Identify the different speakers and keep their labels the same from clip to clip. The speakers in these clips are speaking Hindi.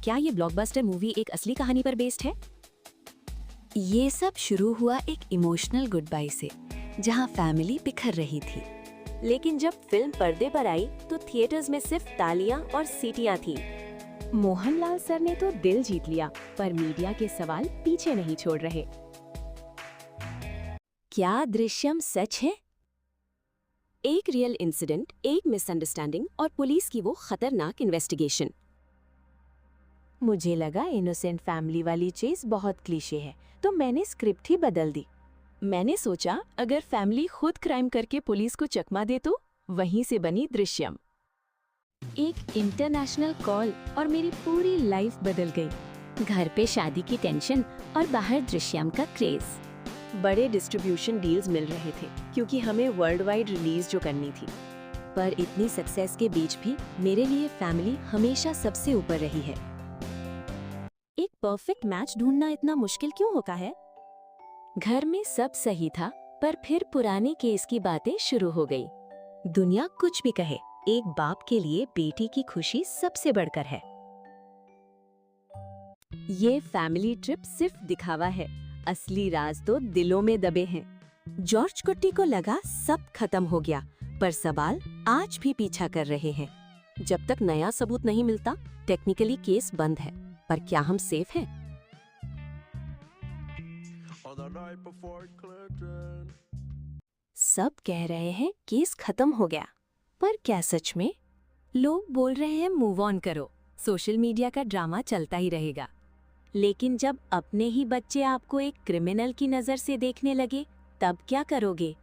Speaker 1: क्या ये ब्लॉकबस्टर मूवी एक असली कहानी पर बेस्ड है? ये सब शुरू हुआ एक इमोशनल गुड बाय से, जहां फैमिली बिखर रही थी। लेकिन जब फिल्म पर्दे पर आई तो थिएटर्स में सिर्फ तालियां और सीटियां थी।
Speaker 2: मोहनलाल सर ने तो दिल जीत लिया, पर मीडिया के सवाल पीछे नहीं छोड़ रहे।
Speaker 1: क्या दृश्यम सच है? एक रियल इंसिडेंट, एक मिसअंडरस्टैंडिंग और पुलिस की वो खतरनाक इन्वेस्टिगेशन।
Speaker 2: मुझे लगा इनोसेंट फैमिली वाली चीज बहुत क्लीशे है, तो मैंने स्क्रिप्ट ही बदल दी।
Speaker 1: मैंने सोचा अगर फैमिली खुद क्राइम करके पुलिस को चकमा दे तो वहीं से बनी दृश्यम।
Speaker 2: एक इंटरनेशनल कॉल और मेरी पूरी लाइफ बदल गई।
Speaker 1: घर पे शादी की टेंशन और बाहर दृश्यम का क्रेज।
Speaker 2: बड़े डिस्ट्रीब्यूशन डील्स मिल रहे थे क्योंकि हमें वर्ल्ड वाइड रिलीज जो करनी थी।
Speaker 1: पर इतनी सक्सेस के बीच भी मेरे लिए फैमिली हमेशा सबसे ऊपर रही है। एक परफेक्ट मैच ढूंढना इतना मुश्किल क्यों होता है? घर में सब सही था, पर फिर पुराने केस की बातें शुरू हो गई। दुनिया कुछ भी कहे, एक बाप के लिए बेटी की खुशी सबसे बढ़कर है। ये फैमिली ट्रिप सिर्फ दिखावा है, असली राज तो दिलों में दबे हैं। जॉर्ज कुट्टी को लगा सब खत्म हो गया, पर सवाल आज भी पीछा कर रहे हैं। जब तक नया सबूत नहीं मिलता, टेक्निकली केस बंद है, पर क्या हम सेफ हैं? सब कह रहे हैं केस खत्म हो गया, पर क्या सच में? लोग बोल रहे हैं मूव ऑन करो, सोशल मीडिया का ड्रामा चलता ही रहेगा। लेकिन जब अपने ही बच्चे आपको एक क्रिमिनल की नजर से देखने लगे, तब क्या करोगे?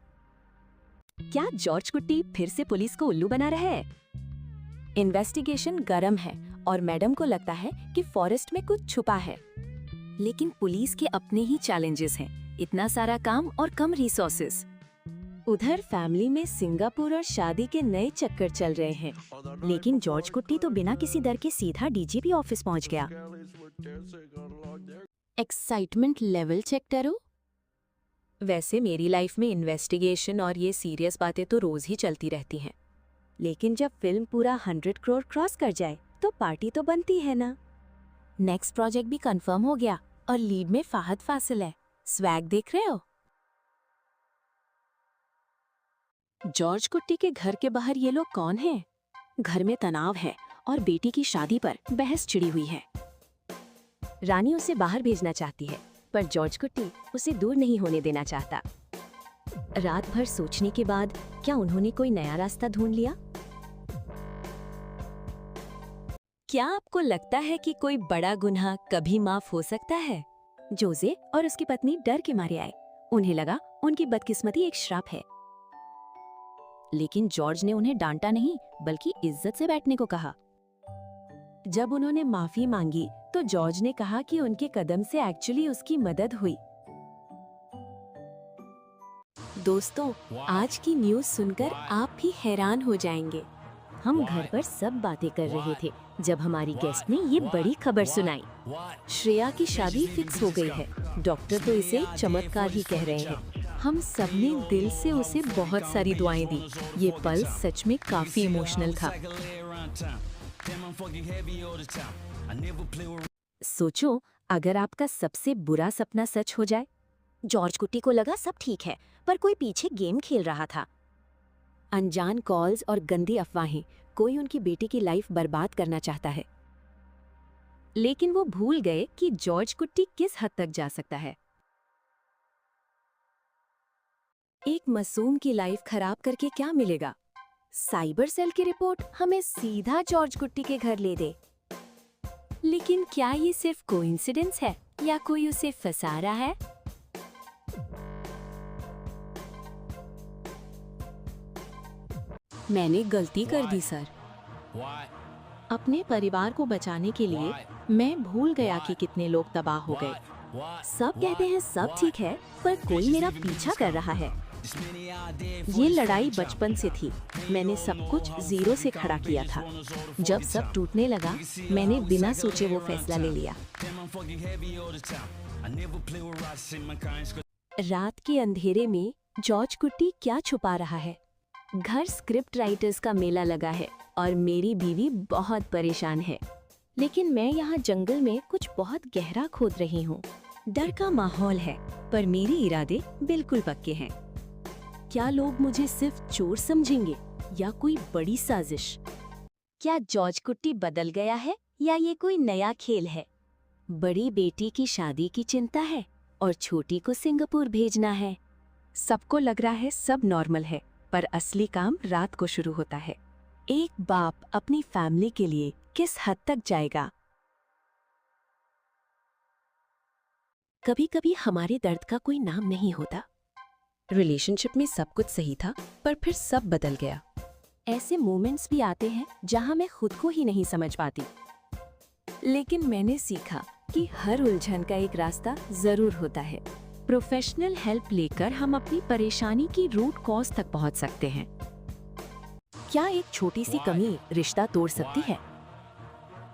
Speaker 1: क्या जॉर्ज कुट्टी फिर से पुलिस को उल्लू बना रहा है? इन्वेस्टिगेशन गरम है और मैडम को लगता है कि फॉरेस्ट में कुछ छुपा है। लेकिन पुलिस के अपने ही चैलेंजेस हैं, इतना सारा काम और कम रिसोर्सेज। उधर फैमिली में सिंगापुर और शादी के नए चक्कर चल रहे हैं, लेकिन जॉर्ज कुट्टी तो बिना किसी डर के सीधा डीजीपी ऑफिस पहुंच गया। एक्साइटमेंट लेवल चेक करो। वैसे मेरी लाइफ में इन्वेस्टिगेशन और ये सीरियस बातें तो रोज ही चलती रहती हैं, लेकिन जब फिल्म पूरा 100 करोड़ क्रॉस कर जाए तो पार्टी तो बनती है ना। नेक्स्ट प्रोजेक्ट भी कंफर्म हो गया और लीड में फाहद फासिल है। स्वैग देख रहे हो? जॉर्ज कुट्टी के घर के बाहर ये लोग कौन हैं? घर में तनाव है और बेटी की शादी पर बहस छिड़ी हुई है। रानी उसे बाहर भेजना चाहती है, पर जॉर्ज कुट्टी उसे दूर नहीं होने देना चाहता। रात भर सोचने के बाद क्या उन्होंने कोई नया रास्ता ढूंढ लिया? क्या आपको लगता है कि कोई बड़ा गुनाह कभी माफ हो सकता है? जोसे और उसकी पत्नी डर के मारे आए। उन्हें लगा उनकी बदकिस्मती एक श्राप है। लेकिन जॉर्ज ने उन्हें डांटा नहीं, बल्कि इज्जत से बैठने को कहा। जब उन्होंने माफी मांगी तो जॉर्ज ने कहा कि उनके कदम से एक्चुअली उसकी मदद हुई। दोस्तों, आज की न्यूज़ सुनकर आप भी हैरान हो जाएंगे। हम घर पर सब बातें कर रहे थे जब हमारी गेस्ट ने ये बड़ी खबर सुनाई। श्रेया की शादी फिक्स हो गई है। डॉक्टर तो इसे चमत्कार ही कह रहे हैं। हम सबने दिल से उसे बहुत सारी दुआएं दी। ये पल सच में काफी इमोशनल था। सोचो, अगर आपका सबसे बुरा सपना सच हो जाए। जॉर्ज कुट्टी को लगा सब ठीक है, पर कोई पीछे गेम खेल रहा था। अनजान कॉल्स और गंदी अफवाहें, कोई उनकी बेटी की लाइफ बर्बाद करना चाहता है। लेकिन वो भूल गए कि जॉर्ज कुट्टी किस हद तक जा सकता है। एक मासूम की लाइफ खराब करके क्या मिलेगा? साइबर सेल की रिपोर्ट हमें सीधा जॉर्ज कुट्टी के घर ले दे। लेकिन क्या ये सिर्फ कोइंसिडेंस है या कोई उसे फंसा रहा है? मैंने गलती कर दी सर। अपने परिवार को बचाने के लिए मैं भूल गया कि कितने लोग तबाह हो गए। सब कहते हैं सब ठीक है, पर कोई मेरा पीछा कर रहा है। ये लड़ाई बचपन से थी। मैंने सब कुछ जीरो से खड़ा किया था। जब सब टूटने लगा, मैंने बिना सोचे वो फैसला ले लिया। रात के अंधेरे में जॉर्ज कुट्टी क्या छुपा रहा है? घर स्क्रिप्ट राइटर्स का मेला लगा है और मेरी बीवी बहुत परेशान है।
Speaker 2: लेकिन मैं यहाँ जंगल में कुछ बहुत गहरा खोद रही हूँ।
Speaker 1: डर का माहौल है, पर मेरे इरादे बिल्कुल पक्के हैं।
Speaker 2: क्या लोग मुझे सिर्फ चोर समझेंगे या कोई बड़ी साजिश?
Speaker 1: क्या जॉर्ज कुट्टी बदल गया है या ये कोई नया खेल है? बड़ी बेटी की शादी की चिंता है और छोटी को सिंगापुर भेजना है। सबको लग रहा है सब नॉर्मल है, पर असली काम रात को शुरू होता है। एक बाप अपनी फैमिली के लिए किस हद तक जाएगा?
Speaker 2: कभी कभी हमारे दर्द का कोई नाम नहीं होता। रिलेशनशिप में सब कुछ सही था, पर फिर सब बदल गया। ऐसे मोमेंट्स भी आते हैं जहां मैं खुद को ही नहीं समझ पाती।
Speaker 1: लेकिन मैंने सीखा कि हर उलझन का एक रास्ता जरूर होता है। प्रोफेशनल हेल्प लेकर हम अपनी परेशानी की रूट कॉज तक पहुंच सकते हैं।
Speaker 2: क्या एक छोटी सी कमी रिश्ता तोड़ सकती है?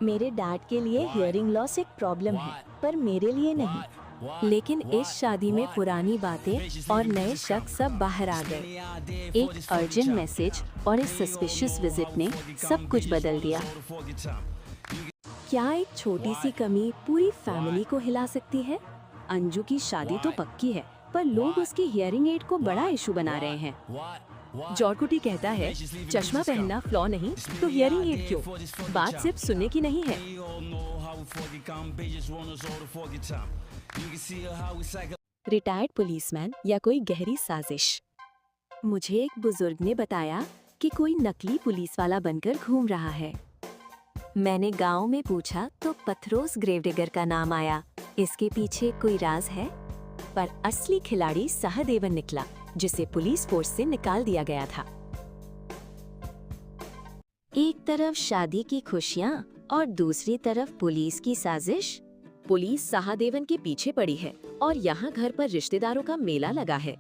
Speaker 1: मेरे डैड के लिए हियरिंग लॉस एक प्रॉब्लम है, पर मेरे लिए नहीं। लेकिन इस शादी में पुरानी बातें और नए शक सब बाहर आ गए। एक अर्जेंट मैसेज और इस सस्पिशियस विजिट ने सब कुछ बदल दिया। क्या एक छोटी सी कमी पूरी फैमिली को हिला सकती है? अंजू की शादी तो पक्की है, पर लोग उसकी हियरिंग एड को बड़ा इशू बना रहे हैं।
Speaker 2: जॉर्ज कुट्टी कहता है चश्मा पहनना फ्लॉ नहीं तो हियरिंग एड क्यों? बात सिर्फ सुनने की नहीं है। रिटायर्ड पुलिसमैन या कोई गहरी साजिश?
Speaker 1: मुझे एक बुजुर्ग ने बताया कि कोई नकली पुलिस वाला बनकर घूम रहा है। मैंने गांव में पूछा तो पथरोस ग्रेवडिगर का नाम आया। इसके पीछे कोई राज है? पर असली खिलाड़ी सहदेवन निकला, जिसे पुलिस फोर्स से निकाल दिया गया था। एक तरफ शादी की खुशियां और दूसरी तरफ पुलिस की साजिश।
Speaker 2: पुलिस सहदेवन के पीछे पड़ी है और यहाँ घर पर रिश्तेदारों का मेला लगा है।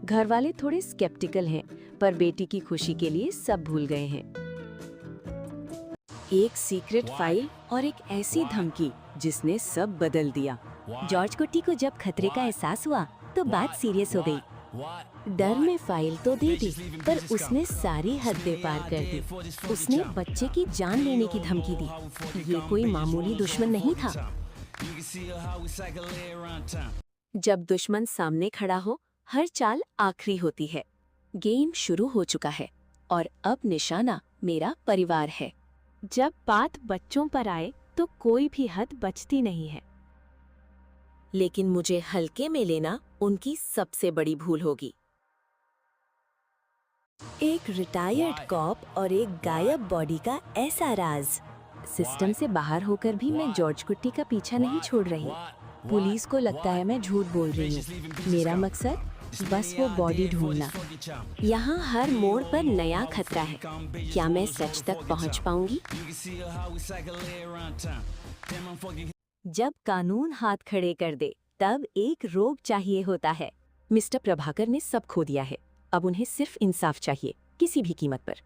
Speaker 1: घर वाले थोड़े स्केप्टिकल हैं, पर बेटी की खुशी के लिए सब भूल गए हैं। एक सीक्रेट फाइल और एक ऐसी धमकी जिसने सब बदल दिया। जॉर्ज कुट्टी को जब खतरे का एहसास हुआ तो बात सीरियस हो गई। डर में फाइल तो दे दी, पर उसने सारी हदें पार कर दी। उसने बच्चे की जान लेने की धमकी दी। ये कोई मामूली दुश्मन नहीं था। जब दुश्मन सामने खड़ा हो, हर चाल आखिरी होती है। गेम शुरू हो चुका है और अब निशाना मेरा परिवार है। जब बात बच्चों पर आए तो कोई भी हद बचती नहीं है। लेकिन मुझे हल्के में लेना उनकी सबसे बड़ी भूल होगी। एक रिटायर्ड कॉप और एक गायब बॉडी का ऐसा राज। सिस्टम से बाहर होकर भी मैं जॉर्ज कुट्टी का पीछा नहीं छोड़ रही। पुलिस को लगता है मैं झूठ बोल रही हूँ। मेरा मकसद बस वो बॉडी ढूंढना। यहाँ हर मोड़ पर नया खतरा है। क्या मैं सच तक पहुँच पाऊंगी? जब कानून हाथ खड़े कर दे, तब एक रोग चाहिए होता है।
Speaker 2: मिस्टर प्रभाकर ने सब खो दिया है। अब उन्हें सिर्फ इंसाफ चाहिए, किसी भी कीमत पर।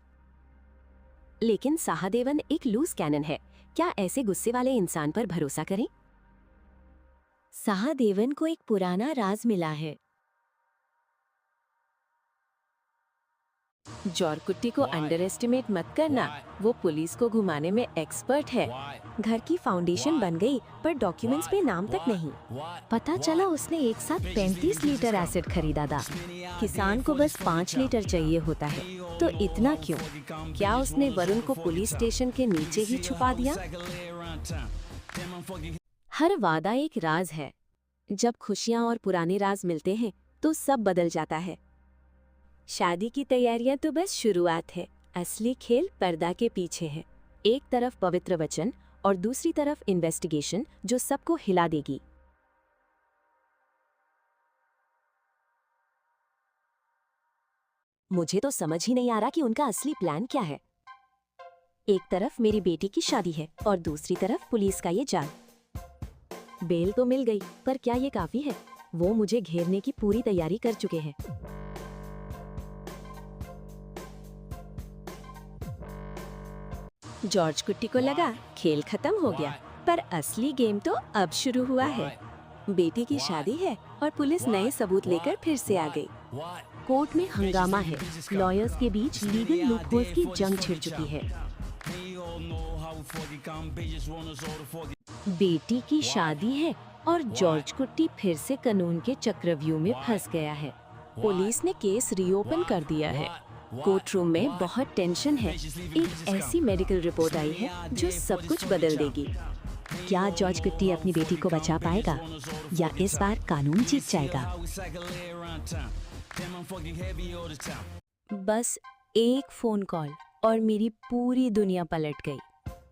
Speaker 2: लेकिन सहदेवन एक लूज कैनन है। क्या ऐसे गुस्से वाले इंसान पर भरोसा करें?
Speaker 1: सहदेवन को एक पुराना राज मिला है।
Speaker 2: जॉर्ज कुट्टी को अंडर एस्टिमेट मत करना। वो पुलिस को घुमाने में एक्सपर्ट है।
Speaker 1: घर की फाउंडेशन बन गई, पर डॉक्यूमेंट्स पे नाम तक नहीं। पता चला उसने एक साथ 35 लीटर एसिड खरीदा था। किसान को बस 5 लीटर चाहिए होता है, तो इतना क्यों? क्या उसने वरुण को पुलिस स्टेशन के नीचे ही छुपा दिया? हर वादा एक राज है। जब खुशियां और पुराने राज मिलते हैं तो सब बदल जाता है। शादी की तैयारियां तो बस शुरुआत है। असली खेल पर्दा के पीछे है। एक तरफ पवित्र वचन और दूसरी तरफ इन्वेस्टिगेशन जो सबको हिला देगी। मुझे तो समझ ही नहीं आ रहा कि उनका असली प्लान क्या है। एक तरफ मेरी बेटी की शादी है और दूसरी तरफ पुलिस का ये जाल। बेल तो मिल गई, पर क्या ये काफी है? वो मुझे घेरने की पूरी तैयारी कर चुके हैं। जॉर्ज कुट्टी को लगा खेल खत्म हो गया, पर असली गेम तो अब शुरू हुआ है। बेटी की शादी है और पुलिस नए सबूत लेकर फिर से आ गई। कोर्ट में हंगामा है। लॉयर्स के बीच लीगल लूपहोल्स की जंग छिड़ चुकी है। बेटी की शादी है और जॉर्ज कुट्टी फिर से कानून के चक्रव्यूह में फंस गया है।
Speaker 2: पुलिस ने केस रीओपन कर दिया है।
Speaker 1: कोर्ट रूम में बहुत टेंशन है। एक ऐसी मेडिकल रिपोर्ट आई है जो सब कुछ बदल देगी। क्या जॉर्ज कुट्टी अपनी बेटी को बचा पाएगा या इस बार कानून जीत जाएगा? बस एक फोन कॉल और मेरी पूरी दुनिया पलट गई।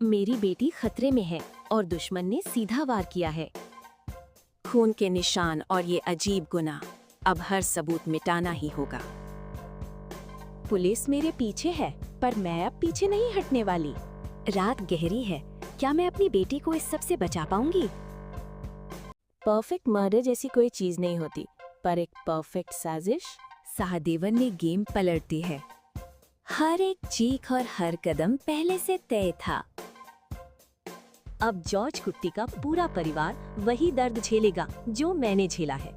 Speaker 1: मेरी बेटी खतरे में है और दुश्मन ने सीधा वार किया है। खून के निशान और ये अजीब गुनाह, अब हर सबूत मिटाना ही होगा। पुलिस मेरे पीछे है, पर मैं अब पीछे नहीं हटने वाली। रात गहरी है, क्या मैं अपनी बेटी को इस सब से बचा पाऊंगी? परफेक्ट मर्डर जैसी कोई चीज नहीं होती, पर एक परफेक्ट साजिश सहदेवन ने गेम पलट दी है। हर एक चीख और हर कदम पहले से तय था। अब जॉर्ज कुट्टी का पूरा परिवार वही दर्द झेलेगा जो मैंने झेला है।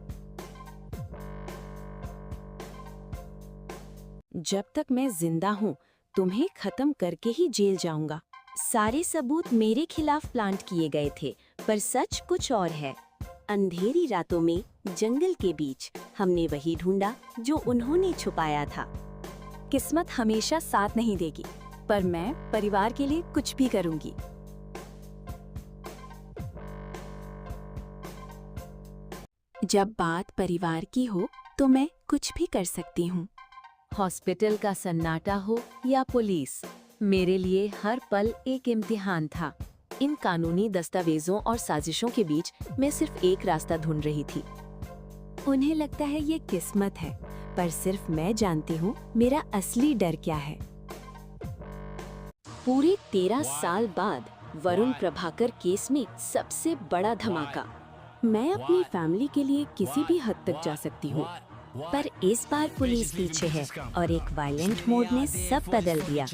Speaker 1: जब तक मैं जिंदा हूँ, तुम्हें खत्म करके ही जेल जाऊंगा। सारे सबूत मेरे खिलाफ प्लांट किए गए थे, पर सच कुछ और है। अंधेरी रातों में जंगल के बीच हमने वही ढूंढा जो उन्होंने छुपाया था। किस्मत हमेशा साथ नहीं देगी, पर मैं परिवार के लिए कुछ भी करूंगी। जब बात परिवार की हो तो मैं कुछ भी कर सकती हूँ। हॉस्पिटल का सन्नाटा हो या पुलिस, मेरे लिए हर पल एक इम्तिहान था। इन कानूनी दस्तावेजों और साजिशों के बीच मैं सिर्फ एक रास्ता ढूंढ रही थी। उन्हें लगता है ये किस्मत है, पर सिर्फ मैं जानती हूँ मेरा असली डर क्या है। पूरे 13 साल बाद वरुण प्रभाकर केस में सबसे बड़ा धमाका। मैं अपनी फैमिली के लिए किसी भी हद तक जा सकती हूँ, पर इस बार पुलिस पीछे है और एक वायलेंट मोड ने सब बदल दिया।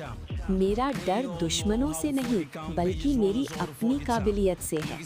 Speaker 1: मेरा डर दुश्मनों से नहीं, बल्कि मेरी अपनी काबिलियत से है।